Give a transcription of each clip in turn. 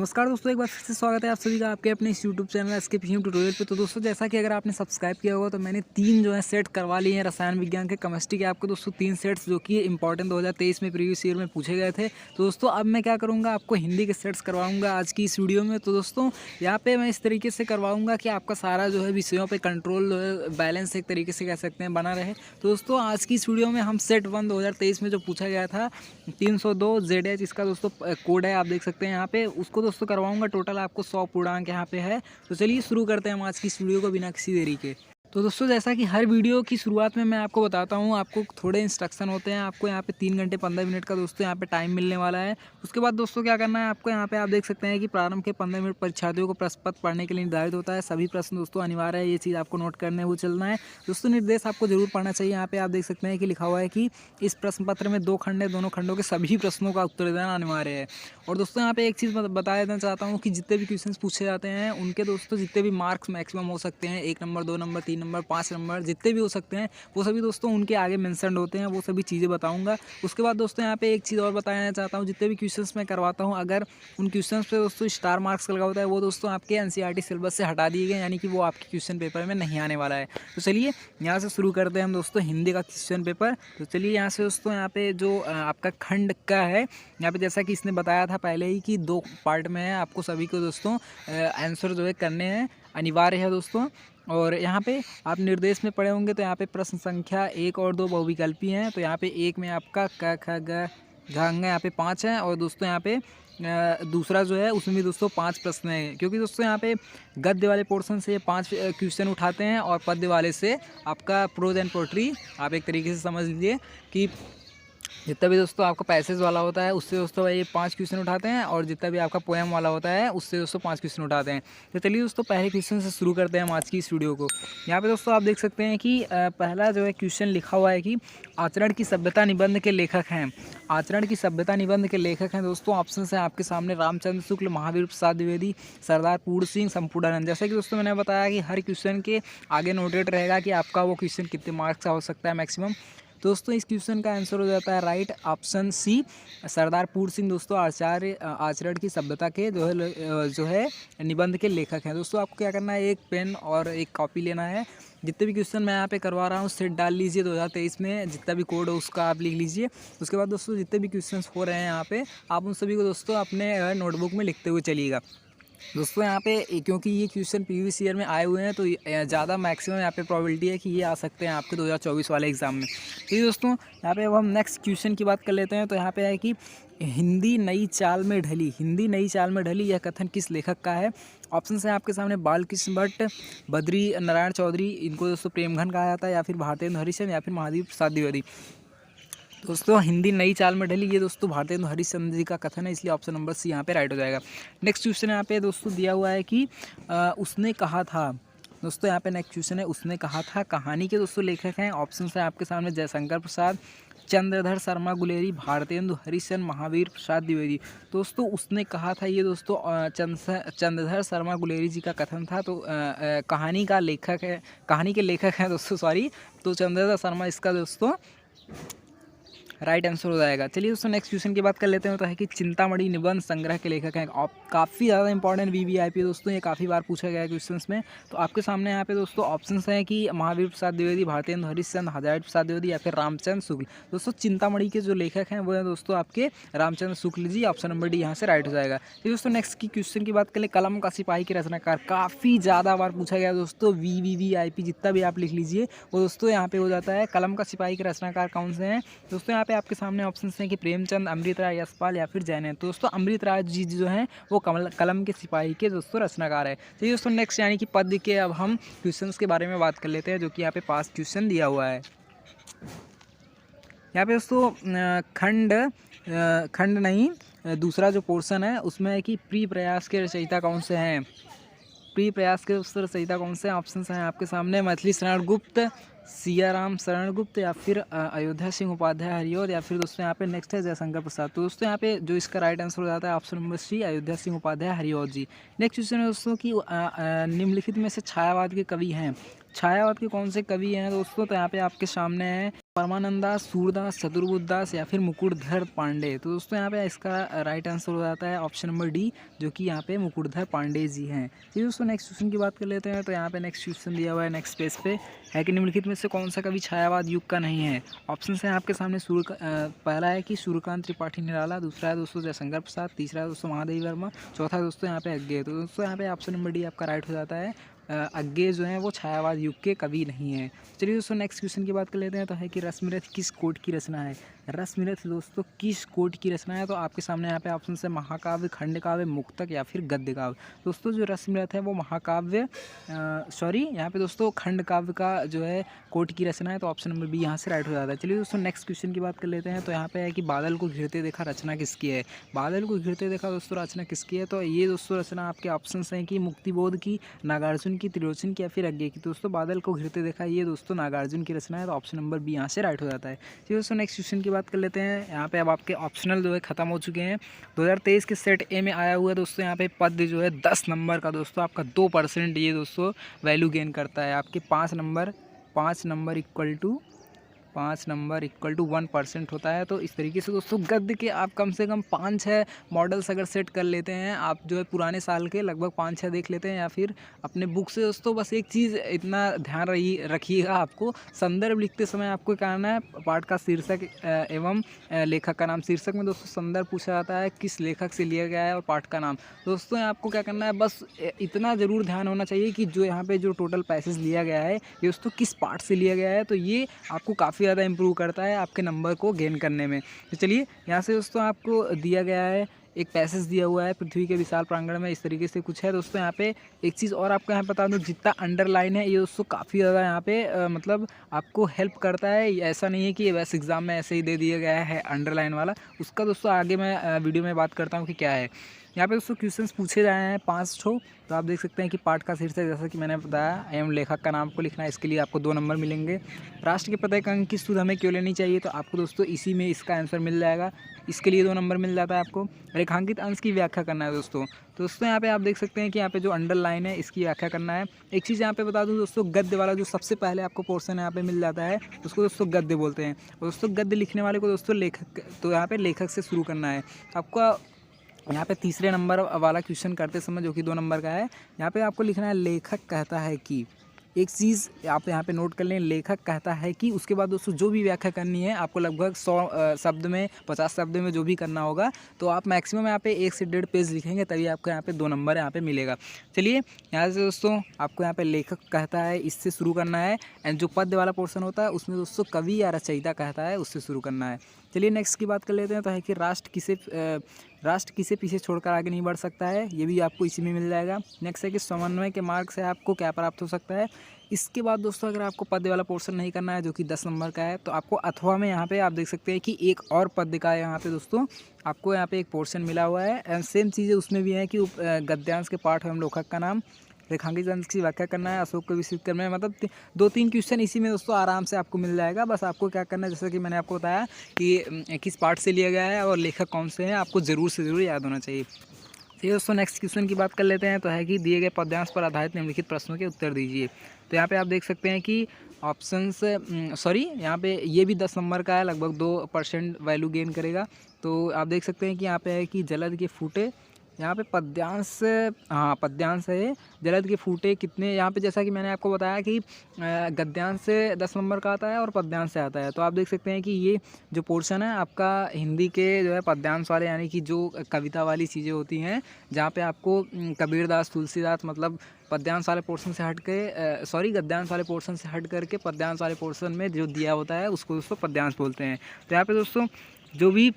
नमस्कार दोस्तों, एक बार फिर से स्वागत है आप सभी का आपके अपने इस YouTube channel SK PM tutorial पे। तो दोस्तों, जैसा कि अगर आपने सब्सक्राइब किया होगा तो मैंने 3 जो है सेट करवा लिए हैं रसायन विज्ञान के, केमिस्ट्री के आपको दोस्तों 3 सेट्स जो कि इंपॉर्टेंट 2023 में प्रीवियस ईयर में पूछे गए थे। तो दोस्तों अब मैं क्या करूँगा, आपको हिंदी के सेट्स करवाऊँगा आज की इस वीडियो में। तो दोस्तों यहाँ पर मैं इस तरीके से करवाऊँगा कि आपका सारा जो है विषयों पर कंट्रोल बैलेंस एक तरीके से कह सकते हैं बना रहे। तो दोस्तों आज की इस वीडियो में हम सेट 1 2023 में जो पूछा गया था 302 ZH, इसका दोस्तों कोड है, आप देख सकते हैं यहाँ पे, उसको दोस्तों करवाऊंगा। टोटल आपको 100 पूर्णांक यहाँ पे है। तो चलिए शुरू करते हैं हम आज की इस वीडियो को बिना किसी देरी के। तो दोस्तों जैसा कि हर वीडियो की शुरुआत में मैं आपको बताता हूँ, आपको थोड़े इंस्ट्रक्शन होते हैं। आपको यहाँ पे 3 घंटे 15 मिनट का दोस्तों यहाँ पे टाइम मिलने वाला है। उसके बाद दोस्तों क्या करना है आपको, यहाँ पे आप देख सकते हैं कि प्रारंभ के 15 मिनट परीक्षार्थियों को प्रश्न पत्र पढ़ने के लिए निर्धारित होता है। सभी प्रश्न दोस्तों अनिवार्य है, ये चीज़ आपको नोट करने वो चलना है। दोस्तों निर्देश आपको जरूर पढ़ना चाहिए। यहाँ पे आप देख सकते हैं कि लिखा हुआ है कि इस प्रश्न पत्र में 2 खंड है, दोनों खंडों के सभी प्रश्नों का उत्तर देना अनिवार्य है। और दोस्तों यहाँ पे एक चीज़ बता देना चाहता हूँ कि जितने भी क्वेश्चंस पूछे जाते हैं उनके दोस्तों जितने भी मार्क्स मैक्सिमम हो सकते हैं, 1 नंबर 2 नंबर 3 नंबर 5 नंबर जितने भी हो सकते हैं, वो सभी दोस्तों उनके आगे मेंशन होते हैं। वो सभी चीज़ें बताऊंगा। उसके बाद दोस्तों यहाँ पे एक चीज़ और बताना चाहता हूँ, जितने भी क्वेश्चंस मैं करवाता हूँ अगर उन क्वेश्चंस पे दोस्तों स्टार मार्क्स लगा होता है, वो दोस्तों आपके एनसीईआरटी सिलेबस से हटा दिए गए, यानी कि वो आपके क्वेश्चन पेपर में नहीं आने वाला है। तो चलिए यहाँ से शुरू करते हैं हम दोस्तों हिंदी का क्वेश्चन पेपर। तो चलिए यहाँ से दोस्तों यहाँ पे जो आपका खंड का है, यहाँ पे जैसा कि इसने बताया था पहले ही कि 2 पार्ट में है, आपको सभी को दोस्तों आंसर जो है करने हैं, अनिवार्य है दोस्तों। और यहाँ पे आप निर्देश में पढ़े होंगे तो यहाँ पे प्रश्न संख्या 1 और 2 बहुविकल्पी हैं। तो यहाँ पे 1 में आपका क ख ग घ अंग यहाँ पे 5 है, और दोस्तों यहाँ पे दूसरा जो है उसमें भी दोस्तों 5 प्रश्न हैं, क्योंकि दोस्तों यहाँ पे गद्य वाले पोर्शन से 5 क्वेश्चन उठाते हैं और पद्य वाले से आपका प्रोज एंड पोट्री, आप एक तरीके से समझ लीजिए कि जितना भी दोस्तों आपका पैसेज वाला होता है उससे दोस्तों ये 5 क्वेश्चन उठाते हैं, और जितना भी आपका पोएम वाला होता है उससे दोस्तों 5 क्वेश्चन उठाते हैं। तो चलिए दोस्तों पहले क्वेश्चन से शुरू करते हैं हम आज की इस वीडियो को। यहाँ पे दोस्तों आप देख सकते हैं कि पहला जो है क्वेश्चन लिखा हुआ है कि आचरण की सभ्यता निबंध के लेखक हैं। आचरण की सभ्यता निबंध के लेखक हैं दोस्तों, ऑप्शन है आपके सामने रामचंद्र शुक्ल, महावीर प्रसाद द्विवेदी, सरदार पूर्ण सिंह, संपूर्णानंद। जैसे कि दोस्तों मैंने बताया कि हर क्वेश्चन के आगे नोटेड रहेगा कि आपका वो क्वेश्चन कितने मार्क्स का हो सकता है मैक्सिमम। दोस्तों इस क्वेश्चन का आंसर हो जाता है राइट ऑप्शन सी, सरदार पूर्ण सिंह दोस्तों आचार्य आचरण की सभ्यता के जो है निबंध के लेखक हैं। दोस्तों आपको क्या करना है, एक पेन और एक कॉपी लेना है। जितने भी क्वेश्चन मैं यहाँ पे करवा रहा हूँ सेट डाल लीजिए 2023 में, जितना भी कोड हो उसका आप लिख लीजिए। उसके बाद दोस्तों जितने भी क्वेश्चंस हो रहे हैं यहाँ पे, आप उन सभी को दोस्तों अपने नोटबुक में लिखते हुए चलिएगा। दोस्तों यहाँ पे क्योंकि ये क्वेश्चन प्रीवियस ईयर में आए हुए हैं तो ज़्यादा मैक्सिमम यहाँ पे प्रोबेबिलिटी है कि ये आ सकते हैं आपके 2024 वाले एग्जाम में। तो दोस्तों यहाँ पे अब हम नेक्स्ट क्वेश्चन की बात कर लेते हैं। तो यहाँ पे है कि हिंदी नई चाल में ढली, हिंदी नई चाल में ढली यह कथन किस लेखक का है। ऑप्शन है आपके सामने बालकृष्ण भट्ट, बद्री नारायण चौधरी, इनको दोस्तों प्रेमघन कहा जाता है, या फिर भारतेंदु हरिश्चंद्र, या फिर महादेव प्रसाद द्विवेदी। दोस्तों हिंदी नई चाल में ढली ये दोस्तों भारतेंदु हरिश्चंद्र जी का कथन है, इसलिए ऑप्शन नंबर सी यहाँ पे राइट हो जाएगा। नेक्स्ट क्वेश्चन यहाँ पे दोस्तों दिया हुआ है कि उसने कहा था। दोस्तों यहाँ पे नेक्स्ट क्वेश्चन है उसने कहा था, कहानी के दोस्तों लेखक हैं। ऑप्शन है आपके सामने जयशंकर प्रसाद, चंद्रधर शर्मा गुलेरी, भारतेंदु हरिश्चंद्र, महावीर प्रसाद द्विवेदी। दोस्तों उसने कहा था ये दोस्तों चंद्रधर शर्मा गुलेरी जी का कथन था। तो कहानी का लेखक है, कहानी के लेखक हैं दोस्तों सॉरी, तो चंद्रधर शर्मा इसका दोस्तों राइट आंसर हो जाएगा। चलिए दोस्तों नेक्स्ट क्वेश्चन की बात कर लेते हैं। तो है कि चिंतामणि निबंध संग्रह के लेखक हैं। काफ़ी ज़्यादा इंपॉर्टेंट वीवीआईपी दोस्तों, ये काफ़ी बार पूछा गया है क्वेश्चंस में। तो आपके सामने यहाँ पे दोस्तों ऑप्शंस हैं कि महावीर प्रसाद द्विवेदी, भारतेंदु हरिश्चंद्र, हजारी प्रसाद द्विवेदी, या फिर रामचंद्र शुक्ल। दोस्तों चिंतामणि के जो लेखक हैं वो है दोस्तों आपके Ramchandra Shukla ji, option number D यहाँ से राइट हो जाएगा। तो दोस्तों नेक्स्ट की क्वेश्चन की बात करें, कलम का सिपाही के रचनाकार, काफ़ी ज़्यादा बार पूछा गया दोस्तों। वीवीआईपी जितना भी आप लिख लीजिए वो दोस्तों यहाँ पे हो जाता है। कलम का सिपाही के रचनाकार कौन से हैं दोस्तों, यहाँ पे आपके सामने ऑप्शन हैं कि प्रेमचंद, अमृत राय, यशपाल, या फिर जैन है। तो दोस्तों अमृत राय जी जो हैं वो कलम के सिपाही के दोस्तों रचनाकार है। तो दोस्तों नेक्स्ट यानी कि पद्य के अब हम क्वेश्चंस के बारे में बात कर लेते हैं, जो कि यहाँ पे पास क्वेश्चन दिया हुआ है। यहाँ पे दोस्तों खंड नहीं, दूसरा जो पोर्शन है उसमें है कि प्रिय प्रयास के रचयिता कौन से हैं। प्रिय प्रयास के दोस्तों रचयिता कौन से ऑप्शन हैं आपके सामने, मैथिली शरण गुप्त, सियाराम शरण गुप्त, या फिर अयोध्या सिंह उपाध्याय हरिऔध, या फिर दोस्तों यहाँ पे नेक्स्ट है जयशंकर प्रसाद। तो दोस्तों यहाँ पे जो इसका राइट आंसर हो जाता है option number C, Ayodhya Singh Upadhyay Hariaudh ji. Next question है दोस्तों कि निम्नलिखित में से छायावाद के कवि हैं। छायावाद के कौन से कवि हैं दोस्तों, तो यहाँ पे आपके सामने है परमानंदास, सूरदास, चतुर्बुद्धदास या फिर मुकुटधर पांडे। तो दोस्तों यहाँ पे इसका राइट आंसर हो जाता है ऑप्शन नंबर डी, जो कि यहाँ पे मुकुटधर पांडे जी हैं। तो दोस्तों नेक्स्ट क्वेश्चन की बात कर लेते हैं। तो यहाँ पे नेक्स्ट क्वेश्चन दिया हुआ है नेक्स्ट पेज पे, है कि निम्नलिखित में से कौन सा कवि छायावाद युग का नहीं है। ऑप्शन है आपके सामने पहला है कि सूर्यकांत त्रिपाठी निराला, दूसरा है दोस्तों जयशंकर प्रसाद, तीसरा है दोस्तों महादेवी वर्मा, चौथा है दोस्तों यहाँ पे अज्ञेय। तो दोस्तों यहाँ पे ऑप्शन नंबर डी आपका राइट हो जाता है। अज्ञेय जो है वो छायावाद युग के कवि नहीं है। चलिए दोस्तों नेक्स्ट क्वेश्चन की बात कर लेते हैं। तो है कि रसमरथ किस कोट की रचना है। रसमरथ दोस्तों किस कोट की रचना है। तो आपके सामने यहाँ पे ऑप्शन है महाकाव्य, खंडकाव्य, मुक्तक या फिर गद्य काव्य। दोस्तों जो रसमरथ है वो महाकाव्य यहाँ पे दोस्तों खंड काव्य का जो है कोट की रचना है। तो ऑप्शन नंबर बी यहाँ से राइट हो जाता है। चलिए दोस्तों नेक्स्ट क्वेश्चन की बात कर लेते हैं। तो यहाँ पे है कि बादल को घिरते देखा रचना किसकी है। बादल को घिरते देखा दोस्तों रचना किसकी है। तो ये दोस्तों रचना आपके ऑप्शन हैं कि मुक्तिबोध की, नागार्जुन की, त्रिलोचन की या फिर अज्ञेय की। दोस्तों बादल को घिरते देखा ये दोस्तों नागार्जुन की रचना है। तो ऑप्शन नंबर बी यहाँ से राइट हो जाता है। चलिए दोस्तों नेक्स्ट क्वेश्चन की बात कर लेते हैं। यहाँ पे अब आपके ऑप्शनल जो है खत्म हो चुके हैं। 2023 के सेट ए में आया हुआ है दोस्तों यहाँ पे पद जो है 10 नंबर का दोस्तों आपका 2% ये दोस्तों वैल्यू गेन करता है। आपके 5 नंबर इक्वल टू 1% होता है। तो इस तरीके से दोस्तों गद्य के आप कम से कम 5-6 मॉडल्स अगर सेट कर लेते हैं, आप जो है पुराने साल के लगभग 5-6 देख लेते हैं या फिर अपने बुक से दोस्तों, बस एक चीज़ इतना ध्यान रखिएगा, आपको संदर्भ लिखते समय आपको क्या करना है, पाठ का शीर्षक एवं लेखक का नाम। शीर्षक में दोस्तों संदर्भ पूछा जाता है किस लेखक से लिया गया है और पाठ का नाम। दोस्तों आपको क्या करना है, बस इतना ज़रूर ध्यान होना चाहिए कि जो यहाँ पे जो टोटल पैसेज लिया गया है ये दोस्तों किस पाठ से लिया गया है। तो ये आपको काफ़ी ज़्यादा इंप्रूव करता है आपके नंबर को गेन करने में। तो चलिए यहाँ से दोस्तों आपको दिया गया है एक पैसेज दिया हुआ है, पृथ्वी के विशाल प्रांगण में, इस तरीके से कुछ है दोस्तों। यहाँ पे एक चीज़ और आपको यहाँ बता दूँ, जितना अंडरलाइन है ये दोस्तों काफ़ी ज़्यादा यहाँ पे मतलब आपको हेल्प करता है। ऐसा नहीं है कि ये बस एग्ज़ाम में ऐसे ही दे दिया गया है अंडरलाइन वाला, उसका दोस्तों आगे मैं वीडियो में बात करता हूँ कि क्या है। यहाँ पे दोस्तों क्वेश्चंस पूछे जाए हैं 5 ठो। तो आप देख सकते हैं कि पाठ का शीर्षक जैसा कि मैंने बताया एवं लेखक का नाम को लिखना है, इसके लिए आपको 2 नंबर मिलेंगे। राष्ट्र के प्रत्येक अंक की सुध हमें क्यों लेनी चाहिए, तो आपको दोस्तों इसी में इसका आंसर मिल जाएगा, इसके लिए 2 नंबर मिल जाता है आपको। रेखांकित अंश की व्याख्या करना है दोस्तों। तो दोस्तों यहाँ पे आप देख सकते हैं कि यहाँ पे जो अंडरलाइन है इसकी व्याख्या करना है। एक चीज़ यहाँ पे बता दूँ दोस्तों, गद्य वाला जो सबसे पहले आपको पोर्शन यहाँ पे मिल जाता है उसको दोस्तों गद्य बोलते हैं। और दोस्तों गद्य लिखने वाले को दोस्तों लेखक, तो यहाँ पे लेखक से शुरू करना है आपका। यहाँ पे तीसरे नंबर वाला क्वेश्चन करते समय जो कि 2 नंबर का है, यहाँ पे आपको लिखना है लेखक कहता है कि। एक चीज़ आप यहाँ पे नोट कर लें, लेखक कहता है कि, उसके बाद दोस्तों जो भी व्याख्या करनी है आपको लगभग 100 शब्द में, 50 शब्द में जो भी करना होगा, तो आप मैक्सिमम यहाँ पे 1 से 1.5 पेज लिखेंगे तभी आपको यहाँ पे 2 नंबर यहाँ पे मिलेगा। चलिए यहाँ से दोस्तों आपको यहाँ पे लेखक कहता है इससे शुरू करना है, एंड जो पद्य वाला पोर्शन होता है उसमें दोस्तों कवि या रचयिता कहता है उससे शुरू करना है। चलिए नेक्स्ट की बात कर लेते हैं। तो है कि राष्ट्र किसे पीछे छोड़कर आगे नहीं बढ़ सकता है, ये भी आपको इसी में मिल जाएगा। नेक्स्ट है कि समन्वय के मार्ग से आपको क्या प्राप्त हो सकता है। इसके बाद दोस्तों अगर आपको पद्य वाला पोर्शन नहीं करना है जो कि 10 नंबर का है, तो आपको अथवा में यहाँ पे आप देख सकते हैं कि एक और पद्य का यहाँ पे दोस्तों आपको यहाँ पे एक पोर्शन मिला हुआ है, एंड सेम चीज़ें उसमें भी है कि गद्यांश के पाठ एवं लेखक का नाम, रेखांकित अंश की व्याख्या करना है, अशोक को विस्तृत करना है। मतलब 2-3 क्वेश्चन इसी में दोस्तों आराम से आपको मिल जाएगा। बस आपको क्या करना है, जैसा कि मैंने आपको बताया कि किस पार्ट से लिया गया है और लेखक कौन से हैं, आपको ज़रूर से ज़रूर याद होना चाहिए। ठीक है दोस्तों नेक्स्ट क्वेश्चन की बात कर लेते हैं। तो है कि दिए गए पद्यांश पर आधारित निम्नलिखित प्रश्नों के उत्तर दीजिए। तो यहाँ पे आप देख सकते हैं कि ऑप्शंस यहाँ पे ये भी 10 नंबर का है, लगभग 2% वैल्यू गेन करेगा। तो आप देख सकते हैं कि यहाँ पे है कि जलद के फूटे, यहाँ पे पद्यांश, हाँ पद्यांश है, जलद के फूटे कितने, यहाँ पे जैसा कि मैंने आपको बताया कि गद्यांश से 10 नंबर का आता है और पद्यांश से आता है। तो आप देख सकते हैं कि ये जो पोर्शन है आपका हिंदी के जो है पद्यांश वाले, यानी कि जो कविता वाली चीज़ें होती हैं, जहाँ पे आपको कबीरदास, तुलसीदास, मतलब पद्यांश वाले पोर्शन से हट के गद्यांश वाले पोर्शन से हट करके पद्यांश वाले पोर्शन में जो दिया होता है उसको दोस्तों पद्यांश बोलते हैं। तो यहाँ पे दोस्तों जो भी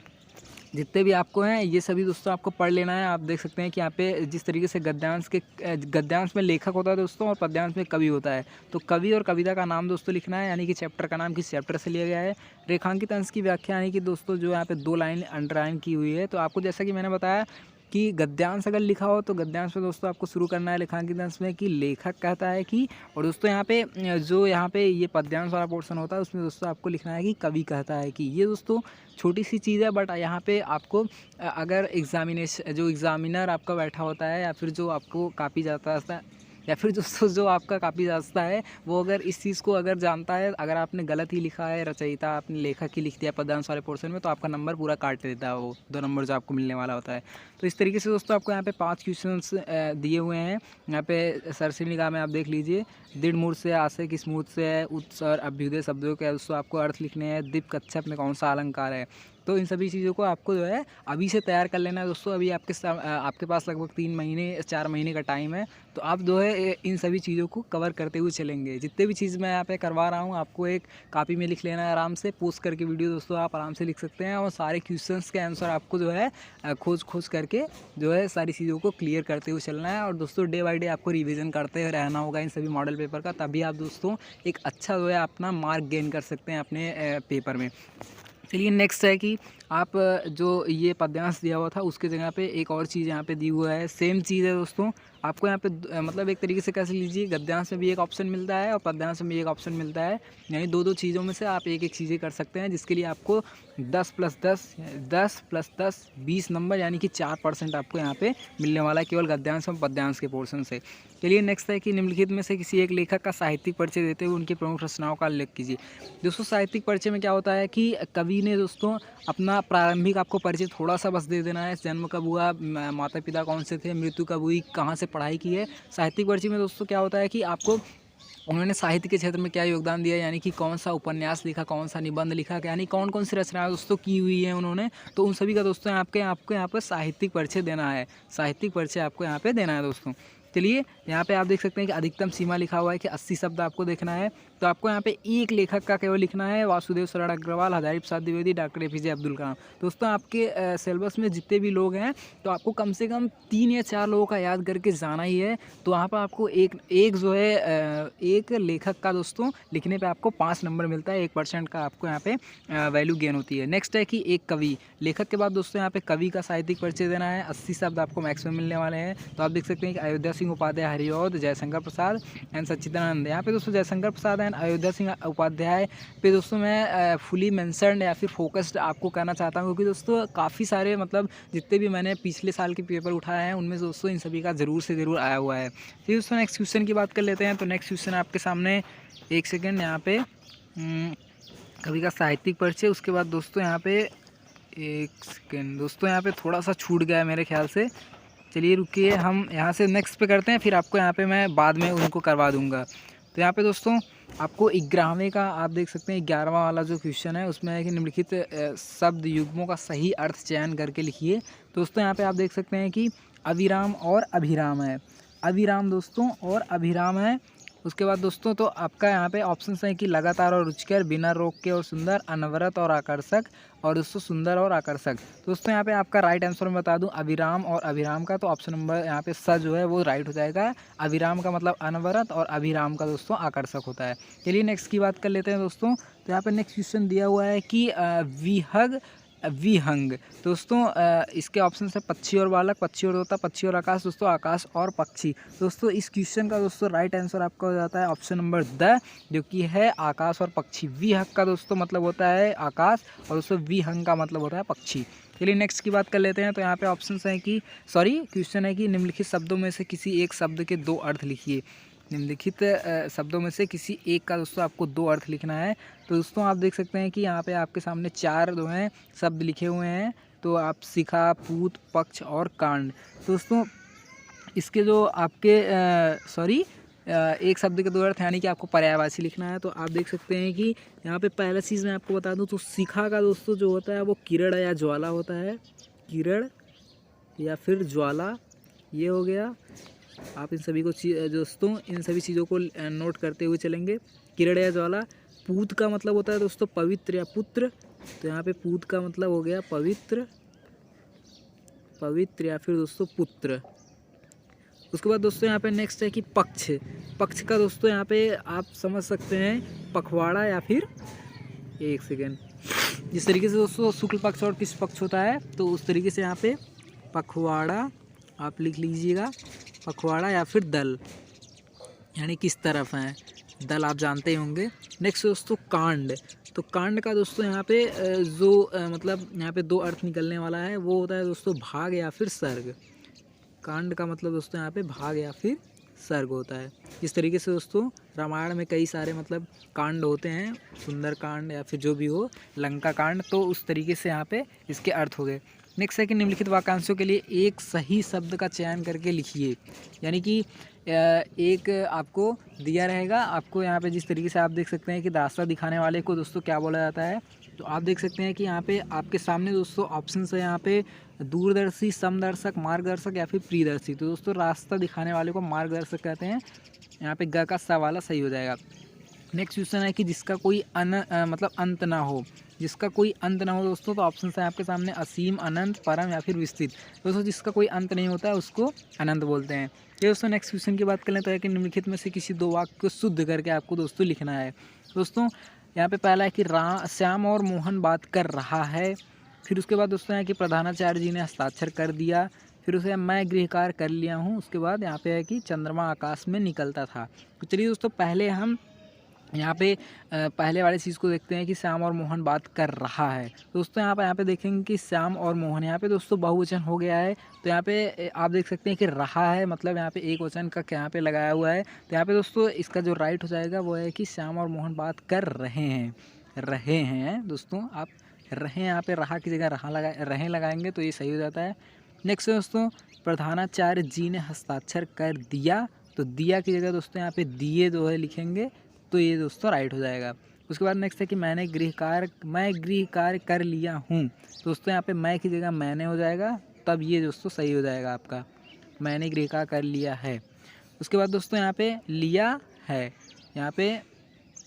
जितने भी आपको हैं ये सभी दोस्तों आपको पढ़ लेना है। आप देख सकते हैं कि यहाँ पे जिस तरीके से गद्यांश में लेखक होता है दोस्तों और पद्यांश में कवि होता है, तो कवि और कविता का नाम दोस्तों लिखना है, यानी कि चैप्टर का नाम किस चैप्टर से लिया गया है। रेखांकित अंश की व्याख्या, यानी कि दोस्तों जो यहाँ पे 2 लाइन अंडरलाइन की हुई है। तो आपको जैसा कि मैंने बताया कि गद्यांश अगर लिखा हो तो गद्यांश में दोस्तों आपको शुरू करना है रेखांकित अंश में कि लेखक कहता है कि, और दोस्तों यहाँ पे ये पद्यांश वाला पोर्शन होता है उसमें दोस्तों आपको लिखना है कि कवि कहता है कि। ये दोस्तों छोटी सी चीज़ है, बट यहाँ पे आपको अगर एग्जामिनर आपका बैठा होता है या फिर जो आपको कापी या फिर दोस्तों जो आपका काफ़ी जांचता है वो अगर इस चीज़ को अगर जानता है, अगर आपने गलत ही लिखा है, रचयिता आपने लेखक ही लिख दिया पद्यांश वाले पोर्शन में, तो आपका नंबर पूरा काट देता है, वो 2 नंबर जो आपको मिलने वाला होता है। तो इस तरीके से दोस्तों आपको यहाँ पे 5 क्वेश्चंस दिए हुए हैं। यहाँ पे सरसरी में आप देख लीजिए, दृढ़ मूर्त से, आशय किस मूर्त से है, उत्स और अभ्युदय शब्दों के दोस्तों आपको अर्थ लिखने हैं, दीप कच्छप में कौन सा अलंकार है। तो इन सभी चीज़ों को आपको जो है अभी से तैयार कर लेना है दोस्तों। अभी आपके पास लगभग 3 महीने 4 महीने का टाइम है, तो आप जो है इन सभी चीज़ों को कवर करते हुए चलेंगे। जितने भी चीज़ मैं यहाँ पे करवा रहा हूँ आपको एक कापी में लिख लेना है, आराम से पोस्ट करके वीडियो दोस्तों आप आराम से लिख सकते हैं, और सारे क्वेश्चंस के आंसर आपको जो है खोज करके जो है सारी चीज़ों को क्लियर करते हुए चलना है। और दोस्तों डे बाई डे आपको रिविज़न करते हुए रहना होगा इन सभी मॉडल पेपर का, तभी आप दोस्तों एक अच्छा जो है अपना मार्क गेन कर सकते हैं अपने पेपर में। चलिए नेक्स्ट है कि आप जो ये पद्यांश दिया हुआ था उसके जगह पे एक और चीज़ यहाँ पे दी हुआ है, सेम चीज़ है दोस्तों। आपको यहाँ पे मतलब एक तरीके से कैसे लीजिए, गद्यांश में भी एक ऑप्शन मिलता है और पद्यांश में भी एक ऑप्शन मिलता है, यानी दो चीज़ों में से आप एक चीज़ें कर सकते हैं, जिसके लिए आपको 10 + 10 20 नंबर यानी कि 4% आपको यहाँ पे मिलने वाला है केवल गद्यांश और पद्यांश के पोर्शन से। चलिए नेक्स्ट है कि निम्नलिखित में से किसी एक लेखक का साहित्यिक परिचय देते हुए उनकी प्रमुख रचनाओं का उल्लेख कीजिए। दोस्तों साहित्यिक परिचय में क्या होता है कि कवि ने दोस्तों अपना प्रारंभिक आपको परिचय थोड़ा सा बस दे देना है, जन्म कब हुआ, माता पिता कौन से थे, मृत्यु कब हुई, कहाँ से पढ़ाई की है। साहित्यिक परिचय में दोस्तों क्या होता है कि आपको उन्होंने साहित्य के क्षेत्र में क्या योगदान दिया, यानी कि कौन सा उपन्यास लिखा, कौन सा निबंध लिखा, यानी कौन कौन सी रचनाएं दोस्तों की हुई है उन्होंने, तो उन सभी का दोस्तों आपको यहाँ पर साहित्यिक परिचय देना है, साहित्यिक परिचय आपको यहाँ पे देना है दोस्तों। चलिए यहाँ पे आप देख सकते हैं कि अधिकतम सीमा लिखा हुआ है कि 80 शब्द आपको देखना है, तो आपको यहाँ पे एक लेखक का केवल लिखना है, वासुदेव शरण अग्रवाल, हजारी प्रसाद द्विवेदी, डॉक्टर APJ अब्दुल कलाम। दोस्तों आपके सिलेबस में जितने भी लोग हैं तो आपको कम से कम 3 या 4 लोगों का याद करके जाना ही है। तो वहाँ पर आपको एक जो है एक लेखक का दोस्तों लिखने पर आपको 5 नंबर मिलता है, 1% का आपको यहाँ पे वैल्यू गेन होती है। नेक्स्ट है कि एक कवि, लेखक के बाद दोस्तों यहाँ पे कवि का साहित्यिक परिचय देना है, 80 शब्द आपको मैक्सिमम मिलने वाले हैं। तो आप देख सकते हैं कि अयोध्या सिंह उपाध्याय, हरिऔध, जयशंकर प्रसाद एंड सच्चिदानंद। यहाँ पे दोस्तों जयशंकर प्रसाद एंड अयोध्या सिंह उपाध्याय पे दोस्तों मैं फुली मेंशन्ड या फिर फोकस्ड आपको कहना चाहता हूँ, क्योंकि दोस्तों काफ़ी सारे मतलब जितने भी मैंने पिछले साल के पेपर उठाए हैं उनमें दोस्तों इन सभी का ज़रूर से ज़रूर आया हुआ है। फिर दोस्तों नेक्स्ट क्वेश्चन की बात कर लेते हैं। तो नेक्स्ट क्वेश्चन आपके सामने, एक सेकेंड, यहाँ पे कवि का साहित्यिक परिचय, उसके बाद दोस्तों यहाँ पे एक सेकेंड दोस्तों यहाँ पे थोड़ा सा छूट गया है मेरे ख्याल से। चलिए रुकिए, हम यहाँ से नेक्स्ट पे करते हैं, फिर आपको यहाँ पे मैं बाद में उनको करवा दूंगा। तो यहाँ पे दोस्तों आपको 11वें का आप देख सकते हैं 11वां वाला जो क्वेश्चन है उसमें है कि निम्नलिखित शब्द युग्मों का सही अर्थ चयन करके लिखिए। दोस्तों यहाँ पे आप देख सकते हैं कि अविराम और अभिराम है, अविराम दोस्तों और अभिराम है। उसके बाद दोस्तों तो आपका यहाँ पे ऑप्शन है कि लगातार और रुचिकर, बिना रोक के और सुंदर, अनवरत और आकर्षक, और दोस्तों सुंदर और आकर्षक। दोस्तों यहाँ पे आपका राइट आंसर मैं बता दूं अविराम और अभिराम का, तो ऑप्शन नंबर यहाँ पे स जो है वो राइट हो जाएगा। अविराम का मतलब अनवरत और अभिराम का दोस्तों आकर्षक होता है। चलिए नेक्स्ट की बात कर लेते हैं दोस्तों। तो यहाँ पे नेक्स्ट क्वेश्चन दिया हुआ है कि विहग विहंग। दोस्तों इसके ऑप्शन है पक्षी और बालक, पक्षी और तोता, पक्षी और आकाश, दोस्तों आकाश और पक्षी। दोस्तों इस क्वेश्चन का दोस्तों राइट आंसर आपका हो जाता है ऑप्शन नंबर द, जो कि है आकाश और पक्षी। विहंग का दोस्तों मतलब होता है आकाश और दोस्तों विहंग का मतलब होता है पक्षी। चलिए नेक्स्ट की बात कर लेते हैं। तो यहाँ पे ऑप्शन है कि क्वेश्चन है कि निम्नलिखित शब्दों में से किसी एक शब्द के 2 अर्थ लिखिए। निम्नलिखित शब्दों में से किसी एक का दोस्तों आपको 2 अर्थ लिखना है। तो दोस्तों आप देख सकते हैं कि यहाँ पे आपके सामने 4 जो हैं शब्द लिखे हुए हैं। तो आप शिखा, पूत, पक्ष और कांड। दोस्तों इसके जो आपके एक शब्द के 2 अर्थ यानी कि आपको पर्यायवाची लिखना है। तो आप देख सकते हैं कि यहाँ पे पहला चीज़ मैं आपको बता दूँ तो शिखा का दोस्तों जो होता है वो किरण या ज्वाला होता है, किरण या फिर ज्वाला, ये हो गया। आप इन सभी को दोस्तों इन सभी चीज़ों को नोट करते हुए चलेंगे। किरण या ज्वाला। पूत का मतलब होता है दोस्तों पवित्र या पुत्र, तो यहाँ पे पूत का मतलब हो गया पवित्र, पवित्र या फिर दोस्तों पुत्र। उसके बाद दोस्तों यहाँ पे नेक्स्ट है कि पक्ष। पक्ष का दोस्तों यहाँ पे आप समझ सकते हैं पखवाड़ा या फिर, एक सेकेंड, जिस तरीके से दोस्तों शुक्ल पक्ष और कृष्ण पक्ष होता है तो उस तरीके से यहाँ पे पखवाड़ा आप लिख लीजिएगा, पखवाड़ा या फिर दल, यानी किस तरफ है दल, आप जानते ही होंगे। नेक्स्ट दोस्तों कांड। तो कांड का दोस्तों यहाँ पे जो मतलब यहाँ पे 2 अर्थ निकलने वाला है वो होता है दोस्तों भाग या फिर सर्ग। कांड का मतलब दोस्तों यहाँ पे भाग या फिर सर्ग होता है। इस तरीके से दोस्तों रामायण में कई सारे मतलब कांड होते हैं, सुंदर कांड या फिर जो भी हो, लंका कांड, तो उस तरीके से यहाँ पे इसके अर्थ हो गए। नेक्स्ट है कि निम्नलिखित वाक्यांशों के लिए एक सही शब्द का चयन करके लिखिए। यानी कि एक आपको दिया रहेगा, आपको यहाँ पे जिस तरीके से आप देख सकते हैं कि रास्ता दिखाने वाले को दोस्तों क्या बोला जाता है, तो आप देख सकते हैं कि यहाँ पे आपके सामने दोस्तों ऑप्शन है यहाँ पे दूरदर्शी, समदर्शक, मार्गदर्शक या फिर प्रियदर्शी। तो दोस्तों रास्ता दिखाने वाले को मार्गदर्शक कहते हैं। यहाँ पे ग का सा वाला सही हो जाएगा। नेक्स्ट क्वेश्चन है कि जिसका कोई मतलब अंत ना हो, जिसका कोई अंत ना हो दोस्तों, तो ऑप्शन है आपके सामने असीम, अनंत, परम या फिर विस्तृत। दोस्तों जिसका कोई अंत नहीं होता है उसको अनंत बोलते हैं। ये दोस्तों नेक्स्ट क्वेश्चन की बात कर लें तो है कि निम्नलिखित में से किसी दो वाक्य को शुद्ध करके आपको दोस्तों लिखना है। दोस्तों यहाँ पे पहला है कि श्याम और मोहन बात कर रहा है। फिर उसके बाद दोस्तों है कि प्रधानाचार्य जी ने हस्ताक्षर कर दिया। फिर उसे मैं गृह कार्य कर लिया हूँ। उसके बाद यहाँ पे है कि चंद्रमा आकाश में निकलता था। तो चलिए दोस्तों पहले हम यहाँ पे पहले वाली चीज़ को देखते हैं कि श्याम और मोहन बात कर रहा है। दोस्तों यहाँ पे देखेंगे कि श्याम और मोहन, यहाँ पे दोस्तों बहुवचन हो गया है। तो यहाँ पे आप देख सकते हैं कि रहा है, मतलब यहाँ पे एक वचन का यहाँ पे लगाया हुआ है। तो यहाँ पे दोस्तों इसका जो राइट हो जाएगा वो है कि श्याम और मोहन बात कर रहे हैं दोस्तों। आप रहे यहाँ पे रहा की जगह रहे लगाएंगे तो ये सही हो जाता है। नेक्स्ट दोस्तों प्रधानाचार्य जी ने हस्ताक्षर कर दिया, तो दिया की जगह दोस्तों यहाँ पे दिए जो है लिखेंगे, तो ये दोस्तों राइट हो जाएगा। उसके बाद नेक्स्ट है कि मैं गृह कार्य कर लिया हूँ। दोस्तों यहाँ पे मैं की जगह मैंने हो जाएगा, तब ये दोस्तों सही हो जाएगा आपका, मैंने गृह कार्य कर लिया है। उसके बाद दोस्तों यहाँ पे लिया है, यहाँ पे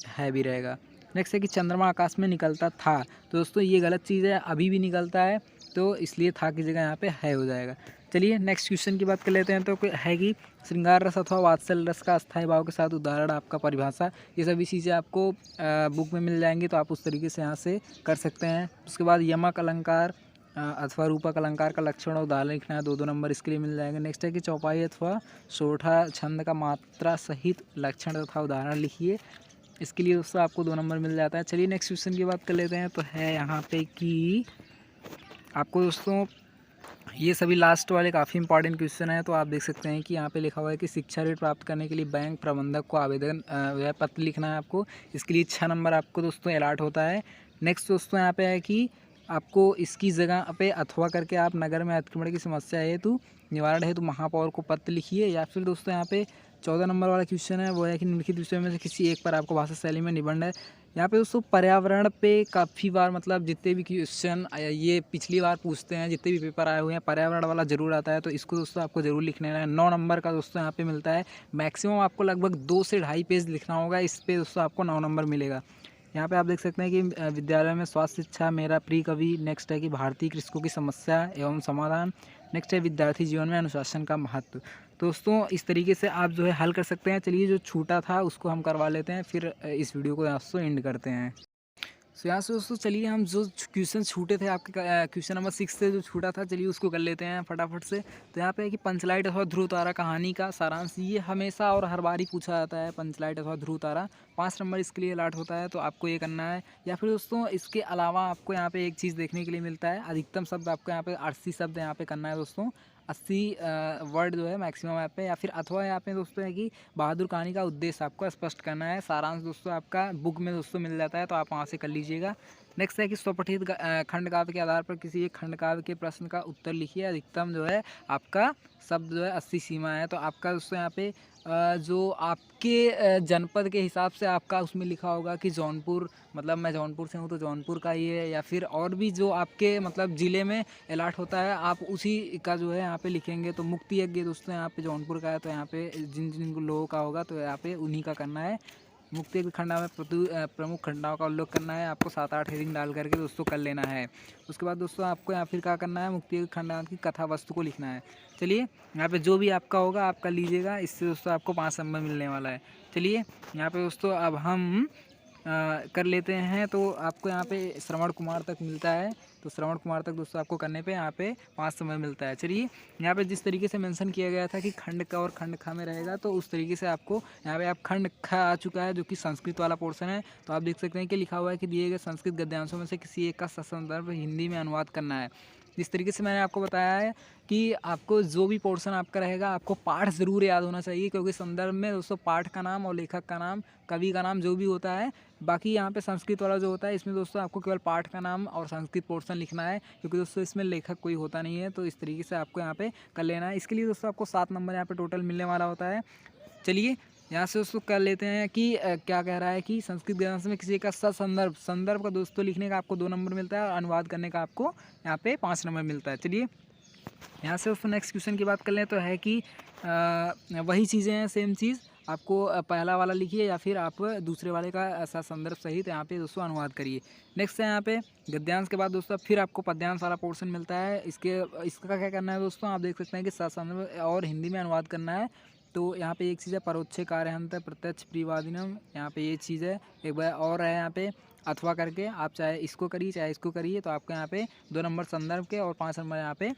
है भी रहेगा। नेक्स्ट है कि चंद्रमा आकाश में निकलता था। तो दोस्तों ये गलत चीज़ है, अभी भी निकलता है, तो इसलिए था की जगह यहाँ पे है हो जाएगा। चलिए नेक्स्ट क्वेश्चन की बात कर लेते हैं। तो है कि श्रृंगार रस अथवा वात्सल्य रस का अस्थायी भाव के साथ उदाहरण आपका परिभाषा, ये सभी चीज़ें आपको बुक में मिल जाएंगी, तो आप उस तरीके से यहाँ से कर सकते हैं। उसके बाद यमक अलंकार अथवा रूपक अलंकार का लक्षण और उदाहरण लिखना है, 2-2 नंबर इसके लिए मिल जाएंगे। नेक्स्ट है कि चौपाई अथवा सोठा छंद का मात्रा सहित लक्षण तथा उदाहरण लिखिए, इसके लिए दोस्तों आपको 2 नंबर मिल जाता है। चलिए नेक्स्ट क्वेश्चन की बात कर लेते हैं। तो है यहाँ पे कि आपको दोस्तों ये सभी लास्ट वाले काफ़ी इंपॉर्टेंट क्वेश्चन है। तो आप देख सकते हैं कि यहाँ पे लिखा हुआ है कि शिक्षा ऋण प्राप्त करने के लिए बैंक प्रबंधक को आवेदन पत्र लिखना है आपको, इसके लिए 6 नंबर आपको दोस्तों अलॉट होता है। नेक्स्ट दोस्तों यहाँ पे है कि आपको इसकी जगह पे अथवा करके आप नगर में अतिक्रमण की समस्या हेतु निवारण हेतु महापौर को पत्र लिखिए। या फिर दोस्तों यहाँ पे 14 नंबर वाला क्वेश्चन है, वो है कि निम्नलिखित विषयों में से किसी एक पर आपको भाषा शैली में निबंध है। यहाँ पे दोस्तों पर्यावरण पे काफ़ी बार मतलब जितने भी क्वेश्चन ये पिछली बार पूछते हैं, जितने भी पेपर आए हुए हैं पर्यावरण वाला जरूर आता है, तो इसको दोस्तों आपको ज़रूर लिखने है। 9 नंबर का दोस्तों यहाँ पे मिलता है। मैक्सिमम आपको लगभग 2 से 2.5 पेज लिखना होगा, इस पे दोस्तों आपको 9 नंबर मिलेगा। यहाँ पे आप देख सकते हैं कि विद्यालय में स्वास्थ्य शिक्षा, मेरा प्रिय कवि। नेक्स्ट है कि भारतीय कृषकों की समस्या एवं समाधान। नेक्स्ट है विद्यार्थी जीवन में अनुशासन का महत्व। दोस्तों इस तरीके से आप जो है हल कर सकते हैं। चलिए जो छूटा था उसको हम करवा लेते हैं, फिर इस वीडियो को दोस्तों एंड करते हैं। सो यहाँ से दोस्तों चलिए हम जो क्वेश्चन छूटे थे आपके क्वेश्चन नंबर 6 से जो छूटा था, चलिए उसको कर लेते हैं फटाफट से। तो यहाँ पे है कि पंचलाइट अथवा ध्रुव तारा कहानी का सारांश, ये हमेशा और हर बार ही पूछा जाता है। पंचलाइट अथवा ध्रुव तारा 5 नंबर इसके लिए अलॉट होता है, तो आपको ये करना है। या फिर दोस्तों इसके अलावा आपको यहाँ पे एक चीज़ देखने के लिए मिलता है, अधिकतम शब्द आपको यहाँ पे 80 शब्द यहाँ पे करना है दोस्तों, 80 वर्ड जो है मैक्सिमम यहाँ पे। या फिर अथवा यहाँ पे दोस्तों है कि बहादुर कहानी का उद्देश्य आपको स्पष्ट करना है। सारांश दोस्तों आपका बुक में दोस्तों मिल जाता है, तो आप वहाँ से कर लीजिएगा। नेक्स्ट है कि स्वपठित खंड काव्य के आधार पर किसी एक खंड काव्य के प्रश्न का उत्तर लिखिए। अधिकतम जो है आपका शब्द जो है 80 सीमा है, तो आपका दोस्तों यहाँ पे जो आपके जनपद के हिसाब से आपका उसमें लिखा होगा कि जौनपुर, मतलब मैं जौनपुर से हूँ तो जौनपुर का ही है, या फिर और भी जो आपके मतलब ज़िले में अलॉट होता है आप उसी का जो है यहाँ पे लिखेंगे। तो मुक्ति यज्ञ दोस्तों यहाँ पे जौनपुर का है, तो यहाँ पे जिन जिन लोगों का होगा तो यहाँ पे उन्हीं का करना है। मुक्ति यज्ञ खंडा में प्रमुख खंडाओं का उल्लेख करना है, आपको 7-8 हेडिंग डाल करके दोस्तों कर लेना है। उसके बाद दोस्तों आपको यहाँ फिर क्या करना है, मुक्ति यज्ञ खंडा की कथा वस्तु को लिखना है। चलिए यहाँ पे जो भी आपका होगा आप कर लीजिएगा, इससे दोस्तों आपको 5 नंबर मिलने वाला है। चलिए यहाँ पे दोस्तों अब हम कर लेते हैं। तो आपको यहाँ पे श्रवण कुमार तक मिलता है, तो श्रवण कुमार तक दोस्तों आपको करने पे यहाँ पे 5 नंबर मिलता है। चलिए यहाँ पे जिस तरीके से मेंशन किया गया था कि खंड क और खंड ख में रहेगा, तो उस तरीके से आपको यहाँ पे आप खंड ख आ चुका है जो कि संस्कृत वाला पोर्शन है। तो आप देख सकते हैं कि लिखा हुआ है कि दिए गए संस्कृत गद्यांशों में से किसी एक का संदर्भ हिंदी में अनुवाद करना है। जिस तरीके से मैंने आपको बताया है कि आपको जो भी पोर्शन आपका रहेगा आपको पाठ ज़रूर याद होना चाहिए, क्योंकि संदर्भ में दोस्तों पाठ का नाम और लेखक का नाम, कवि का नाम जो भी होता है। बाकी यहाँ पे संस्कृत वाला जो होता है इसमें दोस्तों आपको केवल पाठ का नाम और संस्कृत पोर्शन लिखना है, क्योंकि दोस्तों इसमें लेखक कोई होता नहीं है। तो इस तरीके से आपको यहाँ पे कर लेना है। इसके लिए दोस्तों आपको 7 नंबर यहाँ पे टोटल मिलने वाला होता है। चलिए यहाँ से दोस्तों कर लेते हैं कि क्या कह रहा है कि संस्कृत ग्रंथ में किसी का संदर्भ संदर्भ का दोस्तों लिखने का आपको 2 नंबर मिलता है और अनुवाद करने का आपको यहाँ पे 5 नंबर मिलता है। चलिए यहाँ से दोस्तों नेक्स्ट क्वेश्चन की बात कर लें तो है कि वही चीज़ें हैं, सेम चीज़ आपको पहला वाला लिखिए या फिर आप दूसरे वाले का ऐसा संदर्भ सहित यहाँ पे दोस्तों अनुवाद करिए। नेक्स्ट है यहाँ पे गद्यांश के बाद दोस्तों फिर आपको पद्यांश वाला पोर्शन मिलता है। इसका क्या करना है दोस्तों, आप देख सकते हैं कि संदर्भ और हिंदी में अनुवाद करना है। तो यहाँ पे एक चीज़ है परोक्षे कार्यहंत प्रत्यक्ष प्रिवादिनम, यहाँ पे ये चीज़ है। एक बार और है यहाँ पे अथवा करके, आप चाहे इसको करिए चाहे इसको करिए, तो आपको यहाँ पे 2 नंबर संदर्भ के और 5 नंबर यहाँ पे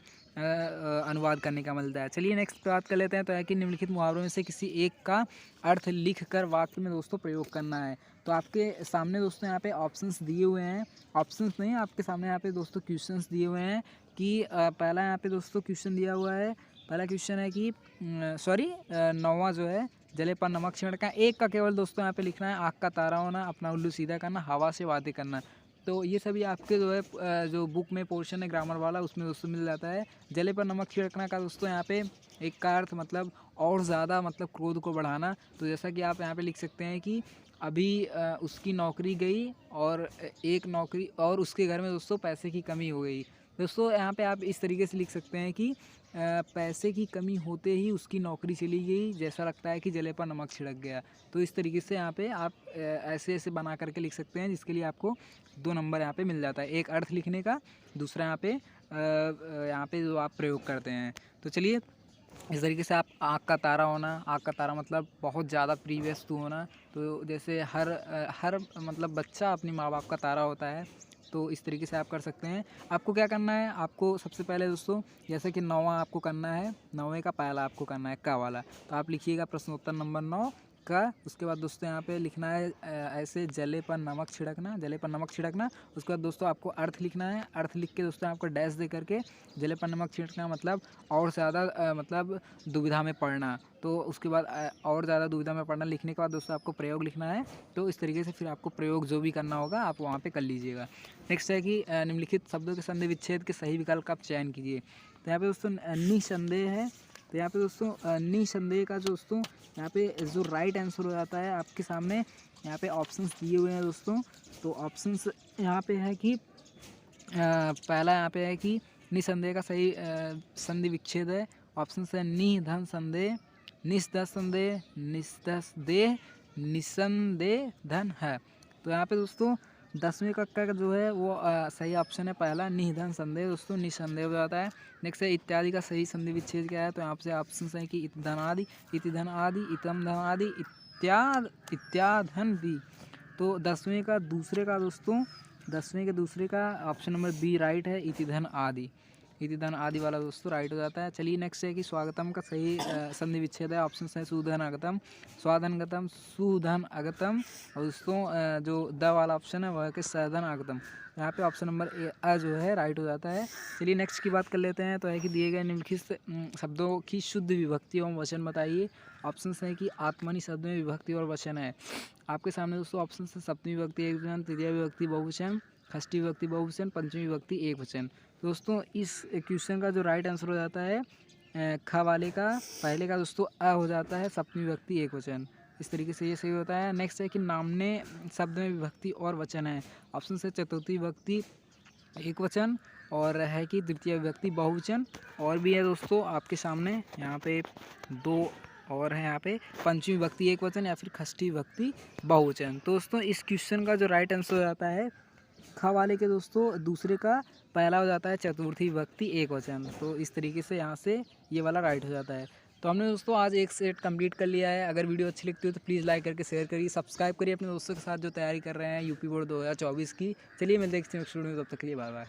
अनुवाद करने का मिलता है। चलिए नेक्स्ट बात कर लेते हैं तो है कि निम्नलिखित मुहावरों में से किसी एक का अर्थ लिख कर वाक्य में दोस्तों प्रयोग करना है। तो आपके सामने दोस्तों यहाँ पे ऑप्शंस दिए हुए हैं, ऑप्शंस नहीं आपके सामने यहाँ पे दोस्तों क्वेश्चंस दिए हुए हैं कि पहला यहाँ पे दोस्तों क्वेश्चन दिया हुआ है। पहला क्वेश्चन है कि सॉरी 9वां जो है जले पर नमक छिड़कना। एक का केवल दोस्तों यहाँ पे लिखना है आँख का तारा होना, अपना उल्लू सीधा करना, हवा से बातें करना। तो ये सभी आपके जो है जो बुक में पोर्शन है ग्रामर वाला उसमें दोस्तों मिल जाता है। जले पर नमक छिड़कना का दोस्तों यहाँ पे एक का अर्थ मतलब और ज़्यादा मतलब क्रोध को बढ़ाना। तो जैसा कि आप यहाँ पे लिख सकते हैं कि अभी उसकी नौकरी गई और एक नौकरी और उसके घर में दोस्तों पैसे की कमी हो गई। दोस्तों यहाँ पे आप इस तरीके से लिख सकते हैं कि पैसे की कमी होते ही उसकी नौकरी चली गई, जैसा लगता है कि जले पर नमक छिड़क गया। तो इस तरीके से यहाँ पे आप ऐसे ऐसे बना करके लिख सकते हैं, जिसके लिए आपको 2 नंबर यहाँ पे मिल जाता है, एक अर्थ लिखने का, दूसरा यहाँ पे जो आप प्रयोग करते हैं। तो चलिए इस तरीके से आप आँख का तारा होना, आँख का तारा मतलब बहुत ज़्यादा प्रिय वस्तु होना। तो जैसे हर मतलब बच्चा अपने माँ बाप का तारा होता है, तो इस तरीके से आप कर सकते हैं। आपको क्या करना है, आपको सबसे पहले दोस्तों जैसे कि 9वां आपको करना है, 9वें का पहला आपको करना है का वाला। तो आप लिखिएगा प्रश्नोत्तर नंबर 9 का। उसके बाद दोस्तों यहाँ पे लिखना है ऐसे जले पर नमक छिड़कना, जले पर नमक छिड़कना। उसके बाद दोस्तों आपको अर्थ लिखना है, अर्थ लिख के दोस्तों आपको डैश दे करके जले पर नमक छिड़कना मतलब और ज़्यादा मतलब दुविधा में पड़ना। तो उसके बाद और ज़्यादा दुविधा में पड़ना लिखने के बाद दोस्तों आपको प्रयोग लिखना है। तो इस तरीके से फिर आपको प्रयोग जो भी करना होगा आप वहाँ पे कर लीजिएगा। नेक्स्ट है कि निम्नलिखित शब्दों के संधि विच्छेद के सही विकल्प का आप चयन कीजिए। तो यहाँ पे दोस्तों निसंदेह है, तो यहाँ पे दोस्तों निसंदेह का दोस्तों यहाँ पे जो राइट आंसर हो जाता है आपके सामने यहाँ पे ऑप्शंस दिए हुए हैं दोस्तों। तो ऑप्शंस यहाँ पे है कि पहला यहाँ पे है कि निसंदेह का सही संधि विच्छेद है। ऑप्शन है नि धन संदेह, निस्दस संदेह, निस्दस देह, निसंदेह धन है। तो यहाँ पे दोस्तों 10वीं कक्षा का जो है वो सही ऑप्शन है पहला निधन संदेह, दोस्तों निसंदेह हो जाता है। नेक्स्ट है इत्यादि का सही संधि विच्छेद क्या है, तो यहाँ से ऑप्शन है कि इतधन आदि, इतिधन आदि, इतम धन आदि, इत्याधन भी। तो 10वीं का दूसरे का दोस्तों 10वीं के दूसरे का ऑप्शन नंबर बी राइट है, इतिधन आदि, इतिधन आदि वाला दोस्तों राइट हो जाता है। चलिए नेक्स्ट है कि स्वागतम का सही संधि विच्छेद है। ऑप्शन है सुधन अगतम, स्वाधन गतम, सुधन अगतम, और दोस्तों जो द वाला ऑप्शन है वह है कि सधन अगतम। यहाँ पे ऑप्शन नंबर ए जो है राइट हो जाता है। चलिए नेक्स्ट की बात कर लेते हैं तो है कि दिए गए निम्नलिखित शब्दों की शुद्ध विभक्ति एवं वचन बताइए। ऑप्शन है कि आत्मनि शब्द में विभक्ति और वचन है। आपके सामने दोस्तों ऑप्शन है सप्तमी विभक्ति एक वचन, तृतीय विभक्ति बहुवचन, षष्ठी विभक्ति बहुवचन, पंचमी विभक्ति एक वचन। दोस्तों इस क्वेश्चन का जो राइट आंसर हो जाता है ख वाले का पहले का दोस्तों अ हो जाता है, सप्तमी विभक्ति एक वचन। इस तरीके से ये सही होता है। नेक्स्ट है कि नामने शब्द में विभक्ति और वचन है। ऑप्शन से चतुर्थी विभक्ति एक वचन और है कि तृतीय विभक्ति बहुवचन, और भी है दोस्तों आपके सामने यहाँ पे 2 और है यहाँ पे पंचमी विभक्ति एक वचन या फिर षष्ठी विभक्ति बहुवचन। तो दोस्तों इस क्वेश्चन का जो राइट आंसर हो जाता है ख वाले के दोस्तों दूसरे का पहला हो जाता है चतुर्थी विभक्ति एक वचन। तो इस तरीके से यहाँ से ये वाला राइट हो जाता है। तो हमने दोस्तों आज एक सेट कंप्लीट कर लिया है। अगर वीडियो अच्छी लगती हो तो प्लीज़ लाइक करके शेयर करिए, सब्सक्राइब करिए अपने दोस्तों के साथ जो तैयारी कर रहे हैं यूपी बोर्ड 2024 की। चलिए मिलते हैं नेक्स्ट वीडियो में, तब तक के लिए बाय बाय।